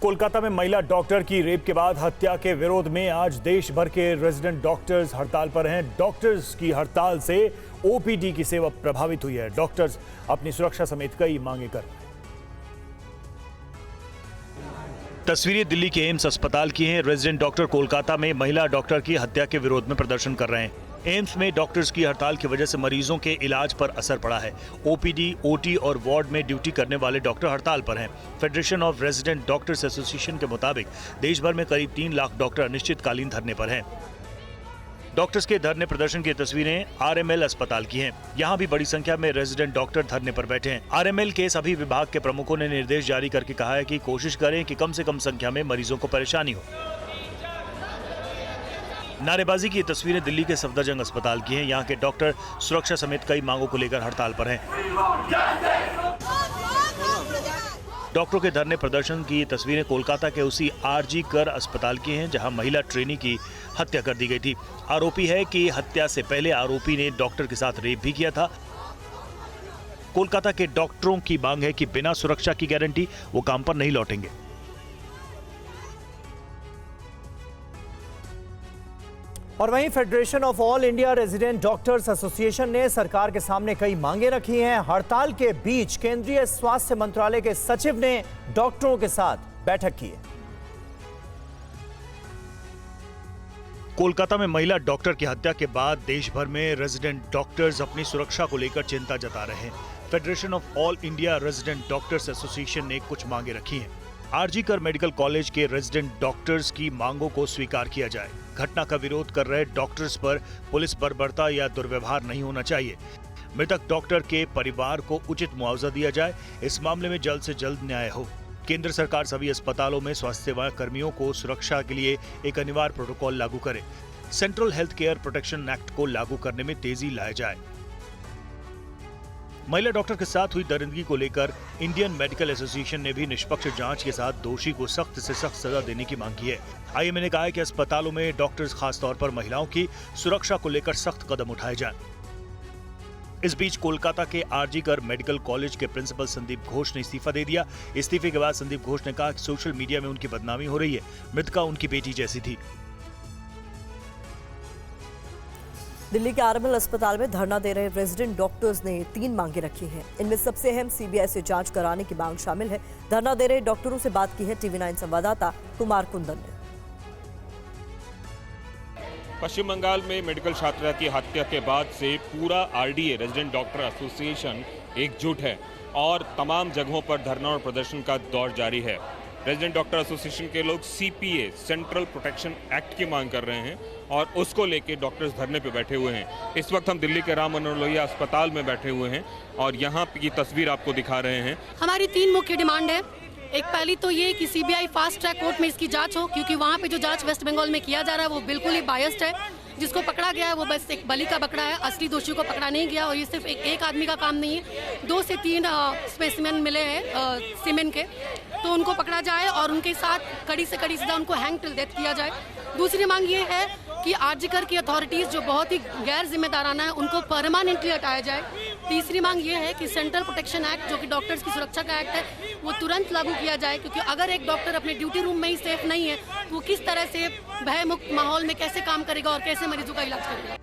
कोलकाता में महिला डॉक्टर की रेप के बाद हत्या के विरोध में आज देश भर के रेजिडेंट डॉक्टर्स हड़ताल पर हैं। डॉक्टर्स की हड़ताल से ओपीडी की सेवा प्रभावित हुई है। डॉक्टर्स अपनी सुरक्षा समेत कई मांगे कर रहे हैं। तस्वीरें दिल्ली के एम्स अस्पताल की हैं। रेजिडेंट डॉक्टर कोलकाता में महिला डॉक्टर की हत्या के विरोध में प्रदर्शन कर रहे हैं। एम्स में डॉक्टर्स की हड़ताल की वजह से मरीजों के इलाज पर असर पड़ा है। ओपीडी, ओटी और वार्ड में ड्यूटी करने वाले डॉक्टर हड़ताल पर हैं। Federation of resident doctors association के मुताबिक देश भर में करीब 3 लाख डॉक्टर अनिश्चितकालीन धरने पर हैं। डॉक्टर्स के धरने प्रदर्शन की तस्वीरें आरएमएल अस्पताल की हैं। यहां भी बड़ी संख्या में रेजिडेंट डॉक्टर धरने पर बैठे हैं। आरएमएल के सभी विभाग के प्रमुखों ने निर्देश जारी करके कहा है कि कोशिश करें कि कम से कम संख्या में मरीजों को परेशानी हो। नारेबाजी की तस्वीरें दिल्ली के सफदरजंग अस्पताल की हैं। यहां के डॉक्टर सुरक्षा समेत कई मांगों को लेकर हड़ताल पर हैं। डॉक्टरों के धरने प्रदर्शन की तस्वीरें कोलकाता के उसी आरजी कर अस्पताल की हैं, जहां महिला ट्रेनी की हत्या कर दी गई थी। आरोपी है कि हत्या से पहले आरोपी ने डॉक्टर के साथ रेप भी किया था। कोलकाता के डॉक्टरों की मांग है कि बिना सुरक्षा की गारंटी वो काम पर नहीं लौटेंगे। और वहीं federation of all India resident doctors association ने सरकार के सामने कई मांगे रखी हैं। हड़ताल के बीच केंद्रीय स्वास्थ्य मंत्रालय के सचिव ने डॉक्टरों के साथ बैठक की है। कोलकाता में महिला डॉक्टर की हत्या के बाद देश भर में रेजिडेंट डॉक्टर्स अपनी सुरक्षा को लेकर चिंता जता रहे हैं। Federation of all India resident doctors association ने कुछ मांगे रखी हैं। आरजी कर मेडिकल कॉलेज के रेजिडेंट डॉक्टर्स की मांगों को स्वीकार किया जाए। घटना का विरोध कर रहे डॉक्टर्स पर पुलिस बर्बरता या दुर्व्यवहार नहीं होना चाहिए। मृतक डॉक्टर के परिवार को उचित मुआवजा दिया जाए। इस मामले में जल्द से जल्द न्याय हो। केंद्र सरकार सभी अस्पतालों में स्वास्थ्य सेवा कर्मियों को सुरक्षा के लिए एक अनिवार्य प्रोटोकॉल लागू करे। Central health care protection act को लागू करने में तेजी लाई जाए। महिला डॉक्टर के साथ हुई दरिंदगी को लेकर इंडियन मेडिकल एसोसिएशन ने भी निष्पक्ष जांच के साथ दोषी को सख्त से सख्त सजा देने की मांग की है। आईएमए ने कहा है कि अस्पतालों में डॉक्टर्स खासतौर पर महिलाओं की सुरक्षा को लेकर सख्त कदम उठाए जाएं। इस बीच कोलकाता के आरजी कर मेडिकल कॉलेज के प्रिंसिपल संदीप घोष ने इस्तीफा दे दिया। इस्तीफे के बाद संदीप घोष ने कहा कि सोशल मीडिया में उनकी बदनामी हो रही है। मृतका उनकी बेटी जैसी थी। दिल्ली के आरएमएल अस्पताल में धरना दे रहे रेजिडेंट डॉक्टर्स ने 3 मांगे रखी हैं। इनमें सबसे अहम सीबीआई से जांच कराने की मांग शामिल है। धरना दे रहे डॉक्टरों से बात की है टीवी 9 संवाददाता कुमार कुंदन ने। पश्चिम बंगाल में मेडिकल छात्रा की हत्या के बाद से पूरा आरडीए रेजिडेंट डॉक्टर एसोसिएशन एकजुट है और तमाम जगहों पर धरना और प्रदर्शन का दौर जारी है। रेजिडेंट डॉक्टर एसोसिएशन के लोग सीपीए सेंट्रल प्रोटेक्शन एक्ट की मांग कर रहे हैं और उसको लेके डॉक्टर्स धरने पे बैठे हुए हैं। इस वक्त हम दिल्ली के राम मनोहर लोहिया अस्पताल में बैठे हुए हैं और यहाँ की तस्वीर आपको दिखा रहे हैं। हमारी 3 मुख्य डिमांड है। एक पहली तो ये कि सीबीआई फास्ट ट्रैक कोर्ट में इसकी जांच हो, क्योंकि वहाँ पे जो जांच वेस्ट बंगाल में किया जा रहा है वो बिल्कुल ही बायस्ड है। जिसको पकड़ा गया है वो बस एक बलि का बकरा है, असली दोषियों को पकड़ा नहीं गया। और ये सिर्फ एक आदमी का काम नहीं है, 2 से 3 स्पेसिमेन मिले हैं सीमेन के, तो उनको पकड़ा जाए और उनके साथ कड़ी से कड़ी सजा, उनको हैंग टिल डेथ किया जाए। दूसरी मांग ये है कि आरजी कर की अथॉरिटीज़ जो बहुत ही गैर जिम्मेदाराना है उनको परमानेंटली हटाया जाए। तीसरी मांग ये है कि सेंट्रल प्रोटेक्शन एक्ट जो कि डॉक्टर्स की सुरक्षा का एक्ट है वो तुरंत लागू किया जाए, क्योंकि अगर एक डॉक्टर अपने ड्यूटी रूम में ही सेफ नहीं है तो किस तरह से भयमुक्त माहौल में कैसे काम करेगा और कैसे मरीजों का इलाज करेगा।